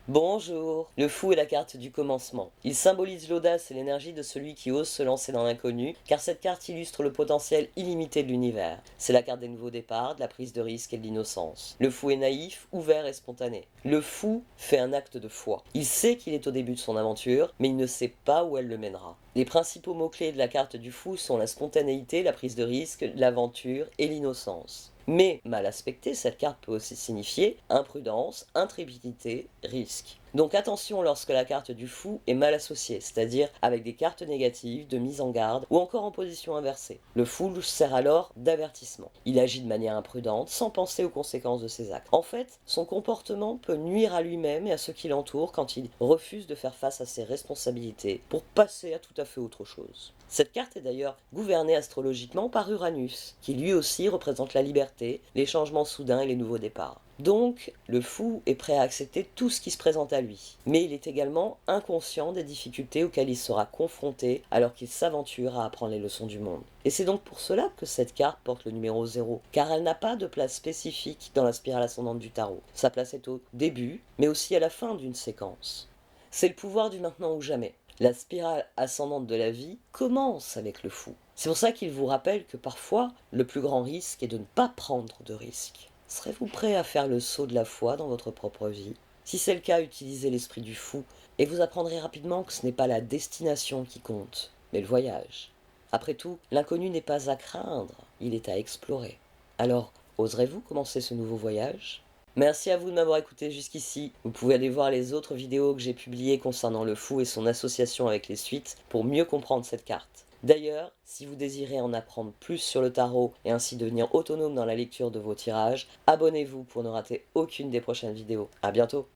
Bonjour. Le fou est la carte du commencement. Il symbolise l'audace et l'énergie de celui qui ose se lancer dans l'inconnu, car cette carte illustre le potentiel illimité de l'univers. C'est la carte des nouveaux départs, de la prise de risque et de l'innocence. Le fou est naïf, ouvert et spontané. Le fou fait un acte de foi. Il sait qu'il est au début de son aventure, mais il ne sait pas où elle le mènera. Les principaux mots-clés de la carte du fou sont la spontanéité, la prise de risque, l'aventure et l'innocence. Mais, mal aspectée, cette carte peut aussi signifier imprudence, intrépidité, risque. Donc attention lorsque la carte du fou est mal associée, c'est-à-dire avec des cartes négatives, de mise en garde ou encore en position inversée. Le fou sert alors d'avertissement. Il agit de manière imprudente, sans penser aux conséquences de ses actes. En fait, son comportement peut nuire à lui-même et à ceux qui l'entourent quand il refuse de faire face à ses responsabilités pour passer à tout à fait autre chose. Cette carte est d'ailleurs gouvernée astrologiquement par Uranus, qui lui aussi représente la liberté, les changements soudains et les nouveaux départs. Donc, le fou est prêt à accepter tout ce qui se présente à lui. Mais il est également inconscient des difficultés auxquelles il sera confronté alors qu'il s'aventure à apprendre les leçons du monde. Et c'est donc pour cela que cette carte porte le numéro 0, car elle n'a pas de place spécifique dans la spirale ascendante du tarot. Sa place est au début, mais aussi à la fin d'une séquence. C'est le pouvoir du maintenant ou jamais. La spirale ascendante de la vie commence avec le fou. C'est pour ça qu'il vous rappelle que parfois, le plus grand risque est de ne pas prendre de risque. Serez-vous prêt à faire le saut de la foi dans votre propre vie? Si c'est le cas, utilisez l'esprit du fou et vous apprendrez rapidement que ce n'est pas la destination qui compte, mais le voyage. Après tout, l'inconnu n'est pas à craindre, il est à explorer. Alors, oserez-vous commencer ce nouveau voyage? Merci à vous de m'avoir écouté jusqu'ici. Vous pouvez aller voir les autres vidéos que j'ai publiées concernant le fou et son association avec les suites pour mieux comprendre cette carte. D'ailleurs, si vous désirez en apprendre plus sur le tarot et ainsi devenir autonome dans la lecture de vos tirages, abonnez-vous pour ne rater aucune des prochaines vidéos. À bientôt!